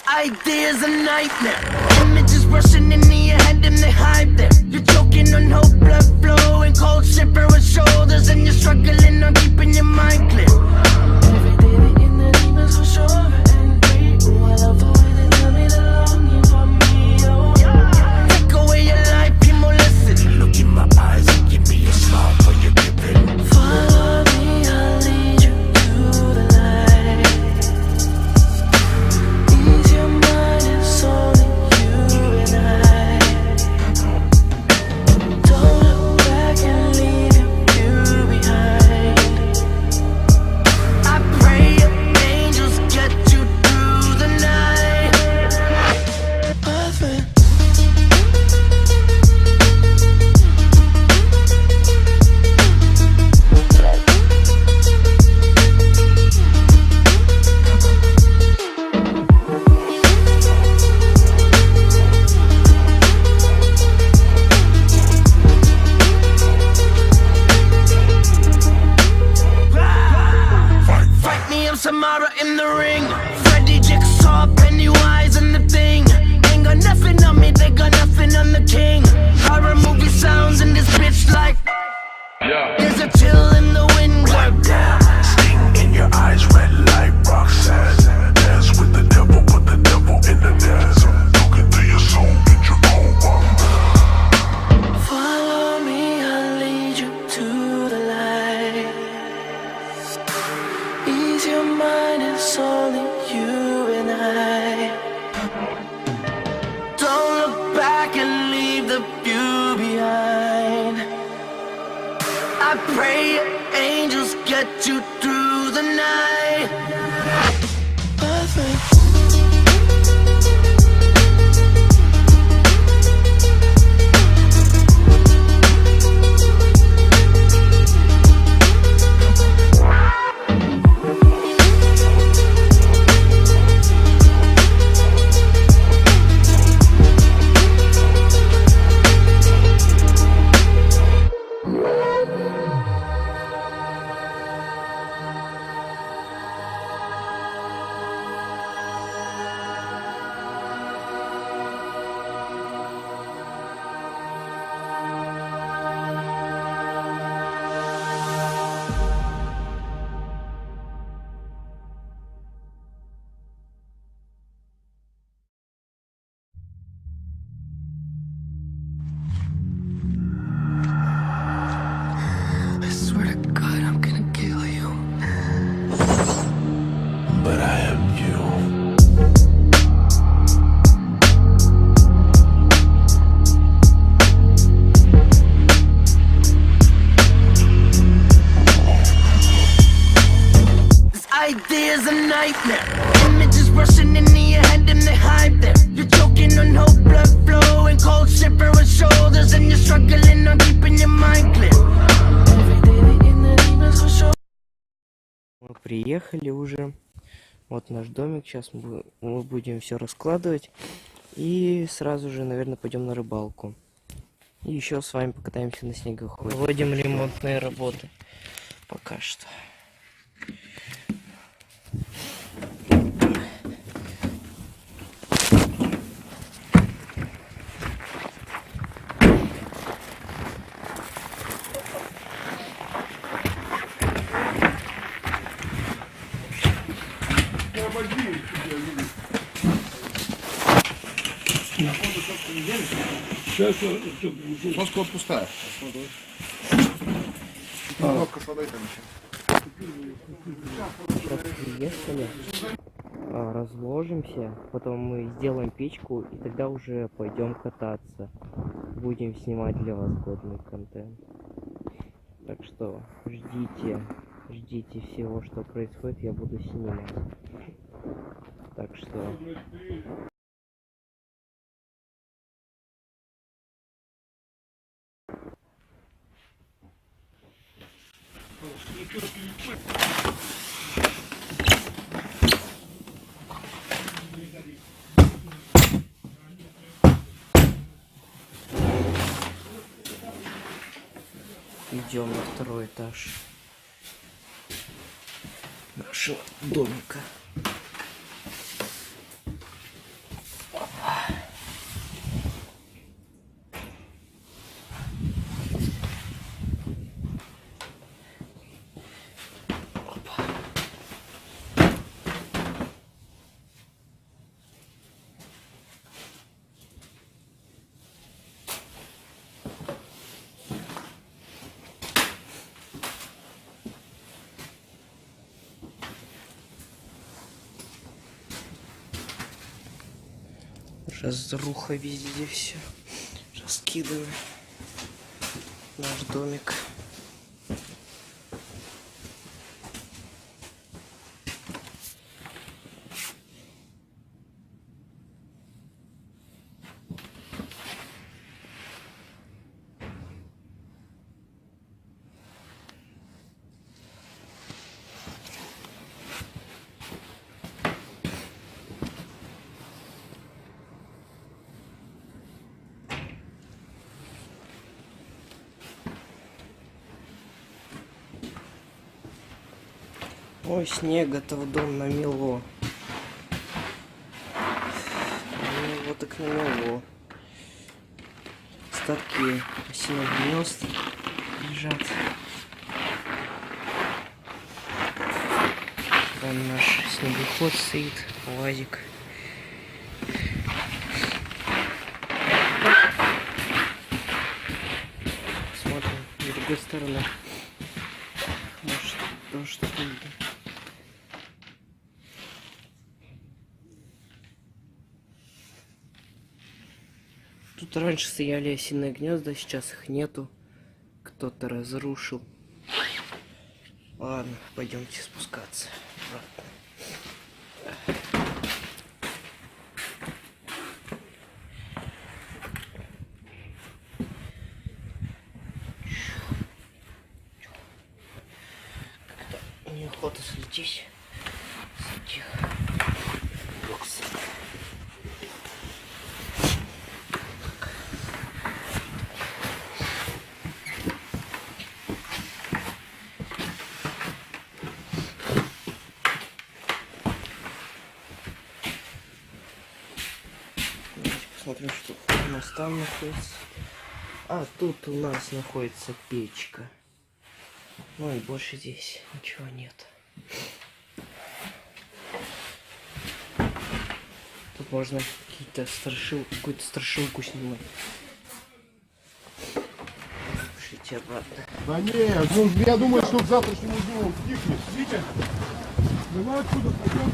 Ideas a nightmare. Images rushing into your head and they hide there. You're choking on hope, blood flowing, cold shivering with shoulders, and you're struggling on keeping your mind clear. Every day the inner demons for sure and free. Ooh, I love the way they tell me the longing for me. Oh, yeah. Take away your life, you more listen. Look in my eyes and give me a smile for your giving. Follow me, I'll lead you to the light. Ease your mind, it's only you and I. Don't look back and leave you behind. I pray your angels get you through the night. Perfect. Fight me up Samara in the ring. Freddy, Jigsaw, Pennywise and the Thing. Ain't got nothing on me, they got nothing on the king. Horror movie sounds in this bitch like there's a chill in the wind. Wipe down, sting in your eyes, red light, Roxanne. Dance with the devil, put the devil in the dance. Look into your soul, get your own one. Follow me, I'll lead you to the light. Ease your mind, it's only you and I. Don't look back and leave the view behind. I pray your angels get you through the night. Perfect. I swear to God, I'm gonna kill you. But I am you. This idea's a nightmare. Images rushing into your head and they hide there. You're choking on hope, blood flowing, cold shivering with shoulders, and you're struggling on keeping your mind clear. Every day the inner demons for sure. Мы приехали уже. Вот наш домик. Сейчас мы будем все раскладывать. И сразу же, наверное, пойдем на рыбалку. И еще с вами покатаемся на снегоходе. Проводим ремонтные работы. Пока что. Соску отпускаешь. Кнопка с водой там еще. Сейчас приехали, разложимся, потом мы сделаем печку и тогда уже пойдем кататься. Будем снимать для вас годный контент. Так что ждите всего, что происходит, я буду снимать. Так что... Идем на второй этаж нашего домика. Разруха везде, все раскидано. Наш домик. Ой, снега-то в дом намело. Намело так намело. Остатки осиных гнезд лежат. Там наш снегоход стоит, УАЗик. Смотрим с другой стороны. Может, тоже что-то видно. Тут раньше стояли осиные гнезда, сейчас их нету. Кто-то разрушил. Ладно, пойдемте спускаться обратно. Как-то неохота слететь с этих боксов. Смотрим, что у нас там находится. А, тут у нас находится печка. Ну и больше здесь ничего нет. Тут можно какую-то страшилку снимать. Пишите обратно. Да нет, ну я думаю, что к завтрашнему дню он стихнет. Витя, давай отсюда пойдем.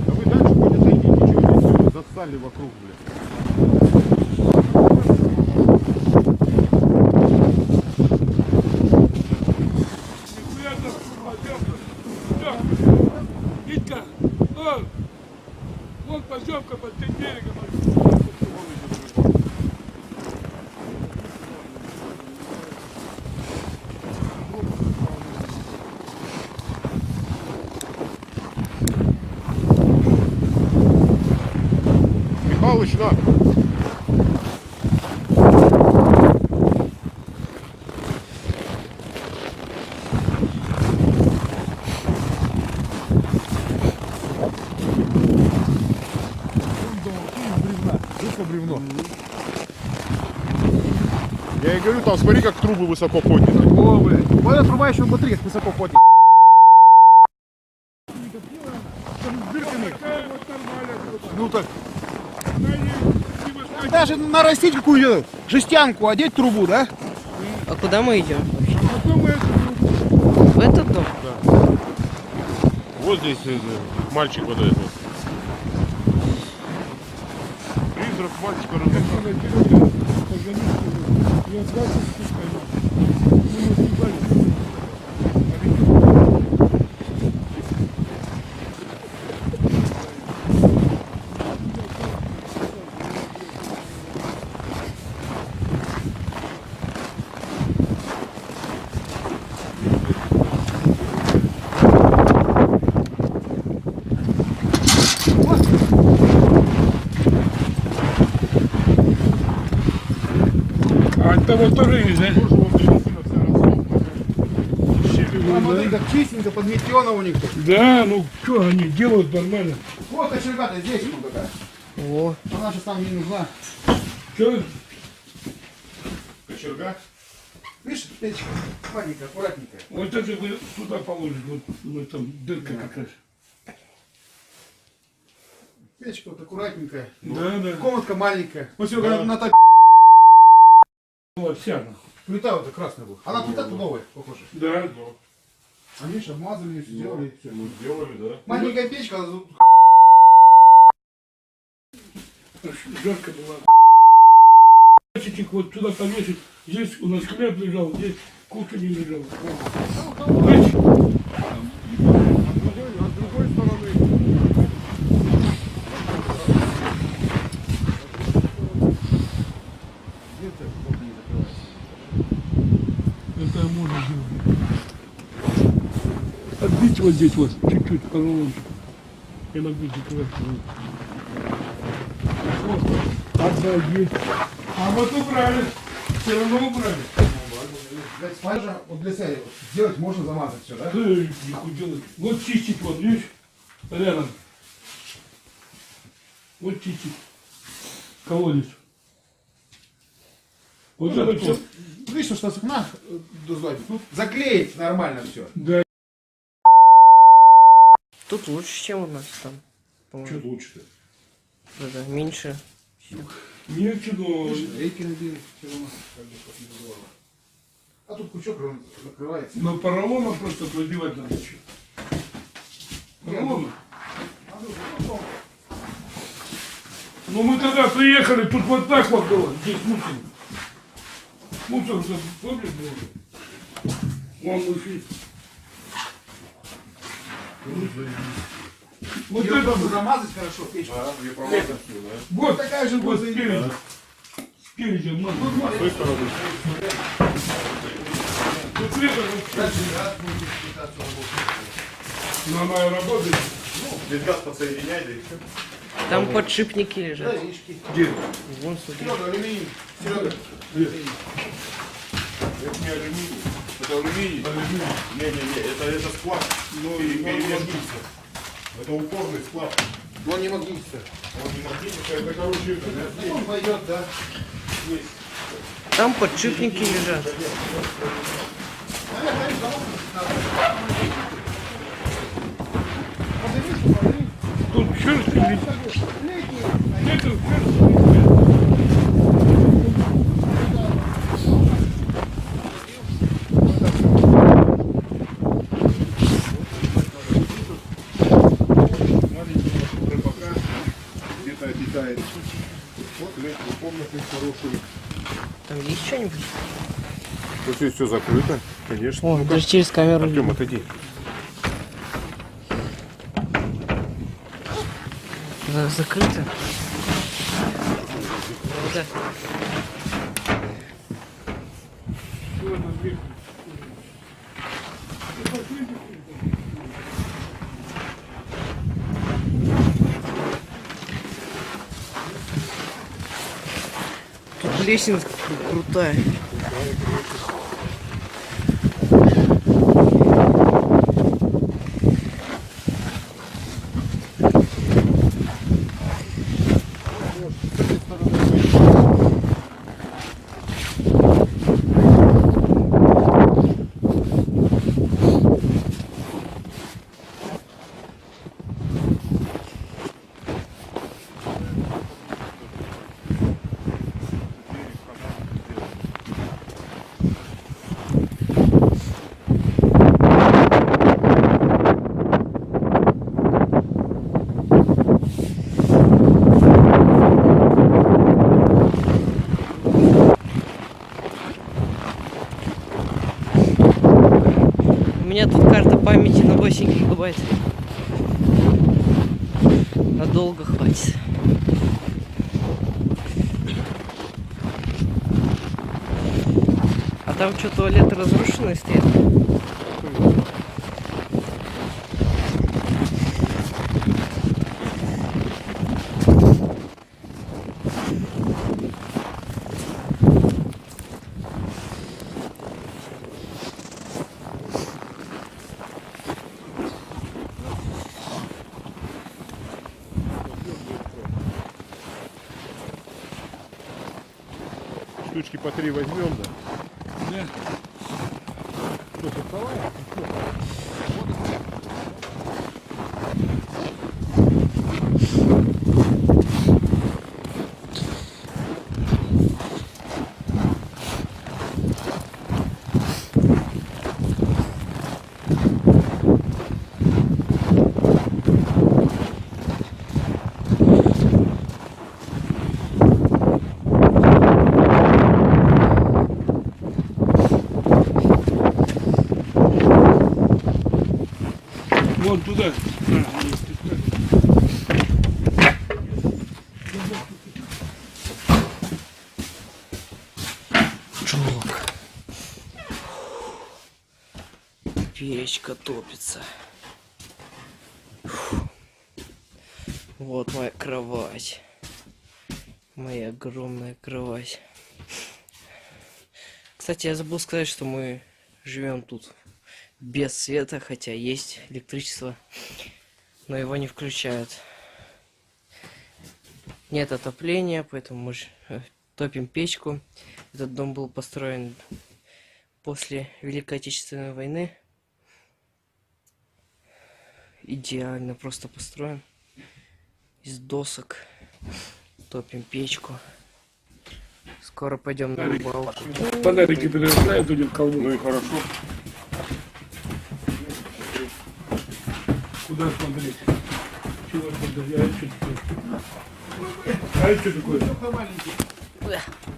А вы дальше куда зайдите, ничего не застали вокруг, блядь. Витька, вон поземка под тем берегом. Михалыч, на! Бревно. Я и говорю, там смотри, как трубы высоко подняты. О, блядь. Вот эта труба еще внутри высоко поднята. С дырками. так. Даже нарастить какую-то жестянку, одеть трубу, да? А куда мы идем? Потом мы В этот дом? Вот здесь мальчик вот этот. Призрак мальчика рыбака. А того тоже есть, да? смотри, как чистенько подметено у них тут. Да, ну что они делают нормально. Вот кочерга-то здесь вот такая. О, Она же там не нужна. Что? Кочерга. Видишь, печка маленькая, аккуратненькая. Вот это вы туда положите, вот там дырка как раз. Печка вот аккуратненькая. Да, да. Комнатка маленькая. Вот все, когда на так Вот вся. плита вот красная была. Она плита новая, похоже. Да. Они же обмазали, все сделали. Все. Ну, сделали, да. Маленькая печка, а Жарко было. Ящичек вот туда повесить. Здесь у нас хлеб лежал, здесь кухня не лежал. Знаете, с другой стороны. это можно сделать. Отбить вот здесь вот, чуть-чуть, поролончик. Я могу закрывать. Вот. Одна есть. А вот убрали. Все равно убрали. Спайжа, вот для себя сделать можно замазать все, да? Да, нихуя делать. Вот чистить вот, видишь? Рядом. Вот чистить. Колодец. Вот Ну, это все. Видишь, что с окна заклеить нормально все. Да. тут лучше, чем у нас там. По-моему. Что лучше-то? Да, меньше. Ничего. Рейки набили, все равно как бы как не бывало. А тут пучок закрывается. Но поролона просто продевать надо еще. Поролона. Ну мы когда приехали, тут вот так вот было, здесь мусор. Мусор, помнишь, был? Вон мужик. Вот Ее это просто вот. замазать хорошо печку. Ее промазать все, да? Вот Такая же вот будет спереди. Спереди обмазано. С той стороны. Тут лето, Дальше газ будет питаться работать. но она работает. Здесь газ подсоединяй, да и все. Там подшипники лежат. Гаишки. Где? Вон, смотри. Серега, алюминий. Серега. Это не алюминий. Это алюминий. Не-не-не, это сплав. Ну и перемешивается. Это упорный сплав. Он не магнитится. Он не магнитится, это короче, это Он пойдет, да. Там подшипники лежат. Наверное, замок надо. Поднимись, поднимись. Тут шерсть или Летний. это шерсть. рыбака. Где-то обитает. Вот летние комнаты хорошие. Там есть что-нибудь? Тут здесь все закрыто, конечно. О, даже через камеру. Артем, отойди. Закрыто. Да. Тут лестница крутая. меня тут карта памяти на 8 гигабайт. Надолго хватит. А там что, туалеты разрушенные стоят? Штучки по 3 возьмем, да? Да. Что, доставай? Вон туда. Чулок. Печка топится. Фу. Вот моя кровать. Моя огромная кровать. Кстати, я забыл сказать, что мы живем тут без света, хотя есть электричество, но его не включают. Нет отопления, поэтому мы топим печку. Этот дом был построен после Великой Отечественной войны. Идеально просто построен. Из досок. Топим печку. Скоро пойдем на рыбалку. Фонарики перерастают, идем в колбу. Ну и хорошо. Куда смотреть? Чего смотреть? А это что такое?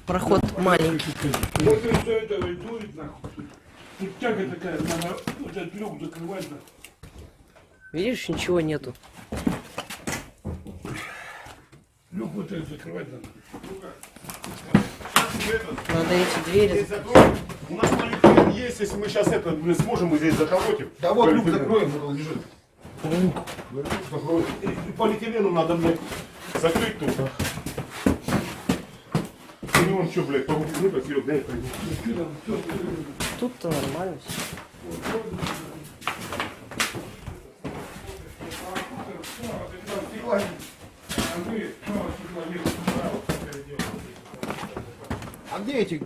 Проход маленький. Вот и все это дует нахуй. Тут тяга такая, надо вот этот люк закрывать. Нахуй. Видишь, ничего нету. Люк вот этот закрывать надо. Надо эти двери. У нас маленький есть, если мы сейчас это сможем, мы здесь заколотим. Да вот люк закроем, вот он лежит. И полиэтилену надо, блядь, закрыть тут. Ну он что, блядь, ну как Серег, дай пойду. Тут-то нормально все. А где эти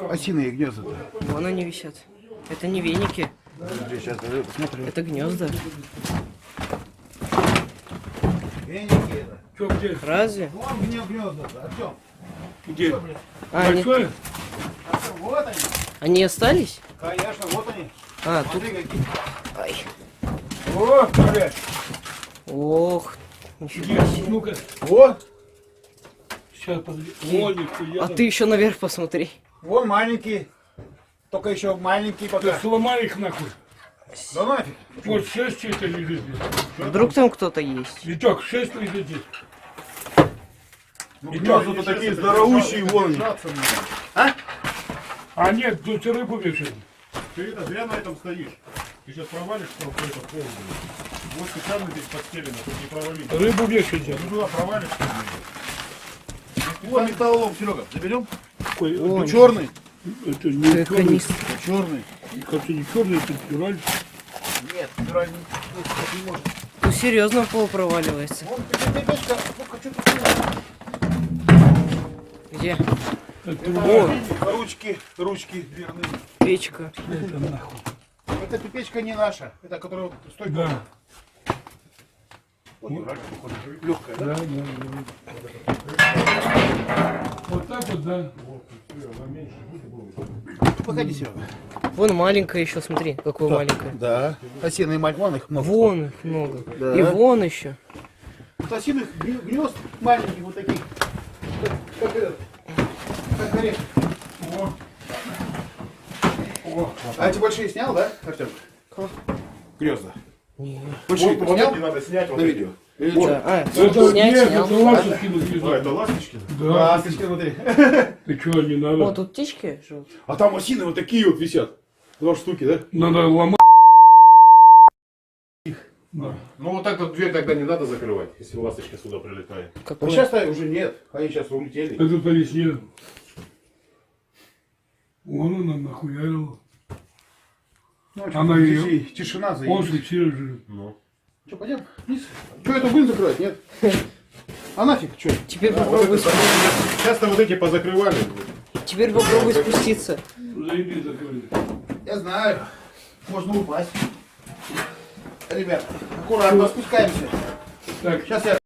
осиные гнезда-то? Вон они висят. Это не веники. Сейчас посмотрим. Это гнезда. Веники это. Что, где? Разве? Вон гнезда-то, Артем. Где? А, они, Большое? Артем, вот они. они остались? Конечно, вот они. А, тут. Смотри, какие. Ай. О, блядь. Ох. Нифига Где? себе. Ну-ка, Вот. сейчас подожди. Вон их, я А там- ты еще наверх посмотри. Вон маленький. Только еще маленький пока. Сломай их нахуй. Да нафиг. Вот 6 чей-то лежит здесь. Вдруг там кто-то есть. Витек, 6 лежит здесь. Ну, гнезда-то такие здоровущие, вон. А нет, тут рыбу вешают. Ты это зря на этом стоишь. Ты сейчас провалишь в это пол. Вот специально здесь подстелено, чтобы не провалить. Рыбу вешаете. Ты туда провалишь. Вот металлолом, Серега, заберем? Какой? Ой. Черный. Это не черный. Канистр. Черный. Кажется, не черный, это спираль. Нет, спираль не может. Ну серьезно пол проваливается. Вон печка, ну-ка, что тут? Где? Это О, ручки дверные. Печка. это нахуй. Вот эта печка не наша. Это которая вот стойка. Да. Легкая, да? Да, да. Вот так вот, да. Погоди, Серега. Вон маленькая еще, смотри, какое маленькое. Да. Осиные вон их много. Вон их много. Да. И вон еще. Вот осиных гнезд маленьких вот таких. Как этот. Как орешек. О. А эти большие снял, да, Артем? Кого? Грезно. Не. Вот эти надо снять вот На эти. видео. Это, Это снять, нет, снял. это ласточки не А, это ласточки? Да. Ласточки, смотри. Ты что, не надо? О, тут птички живут. А там осины вот такие вот висят. 2 штуки, да? Надо ломать. Да. Ну вот так вот дверь тогда не надо закрывать, если ласточка сюда прилетает. А Какой? сейчас-то уже нет. Они сейчас улетели. Это повеснее. Вон она нахуярила. Ну, Она ее- Тишина Он заебись. фиксирует. Ну. Что, пойдем вниз? Что, это будем закрывать, нет? А нафиг, что? Теперь Вот попробуй, это, часто вот эти позакрывали. теперь попробуй спуститься. Заебись закрыли. Я знаю. Можно упасть. Ребят, аккуратно спускаемся. Так, Сейчас я...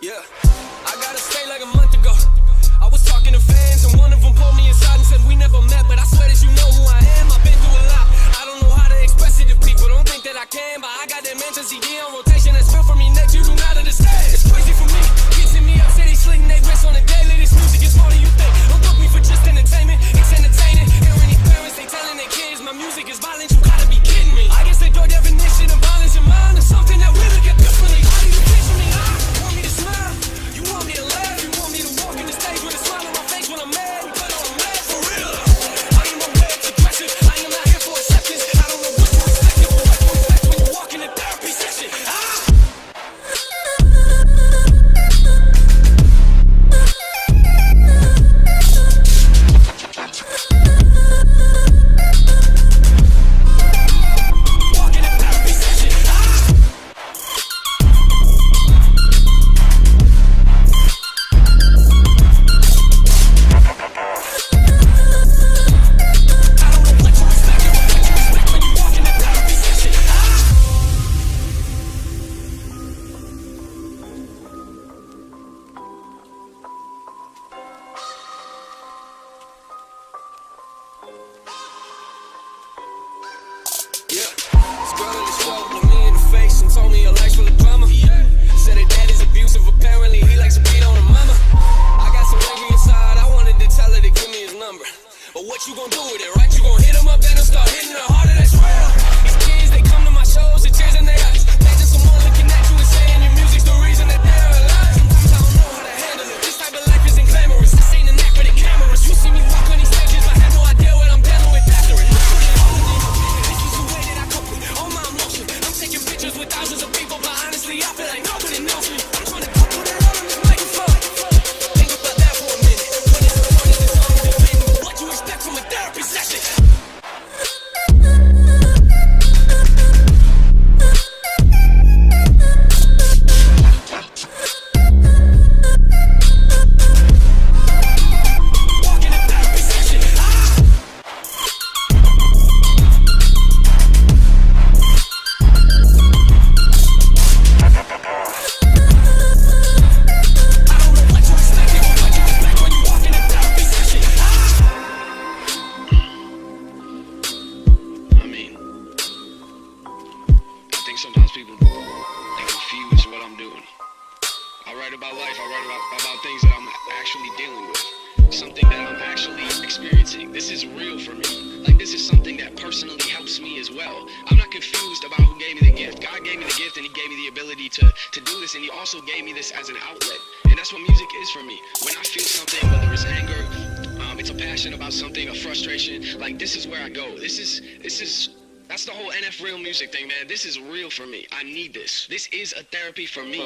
Yeah, I gotta say like a month ago, I was talking to fans and one of them pulled me aside and said we never met, but I swear that you know who I am. I've been through a lot. I don't know how to express it to people. Don't think that I can, but I got that mental CD on rotation that's real for me. Next, you do not understand. It's crazy for me. Kissing me up, city sling they wrist on the daily. This music is more than you think. Don't book me for just entertainment. It's entertaining. Hearing these parents, they telling their kids my music is violent. You gotta be kidding me. I guess they your definition of violence in mind is something that we look at differently. How do you picture me? You want me to smile? You want me to laugh? You want me to walk in the stage with a smile on my face when I'm mad? You put on a mask for real. I am aware it's aggressive. I am not here for acceptance. I don't know what to expect, but what to expect when you walk in a therapy session. Walk in a therapy session. I don't know what to expect, but what to expect when you walk in a therapy session. Yeah, this girl in the show looked me in the face and told me her life's full of drama. Said her dad is abusive, apparently he likes to beat on her mama. I got some anger inside, I wanted to tell her to give me his number. But what you gonna do with it, right? You gonna hit him up, then he'll start hitting her harder, that's real. These kids, they come to my shows with tears in their eyes. Imagine someone looking at you and saying your music's the reason that they're alive. Sometimes I don't know how to handle it. This type of life isn't glamorous. This ain't an act for the cameras. You see me walk on these stages, I have no idea what I'm dealing with after it. This is the way that I cope with all my emotion. I'm taking pictures with thousands of people, but honestly, I feel like nobody knows me. I'm trying to put it all on this microphone. Think about that for a minute. When it's recorded, this song is written. What you expect from a therapy session? Walk in a therapy session. I don't know what you expect, but what you expect when you walk in a therapy session. I mean, I think sometimes people they confuse what I'm doing. I write about life, I write about things that I'm actually dealing with, something that I'm actually experiencing. This is real for me. Like, this is something that personally helps me as well. I'm not confused about who gave me the gift. God gave me the gift and he gave me the ability to do this, and he also gave me this as an outlet. And that's what music is for me. When I feel something, whether it's anger, it's a passion about something, a frustration, like, this is where I go. That's the whole NF Real music thing, man. This is real for me. I need this. This is a therapy for me.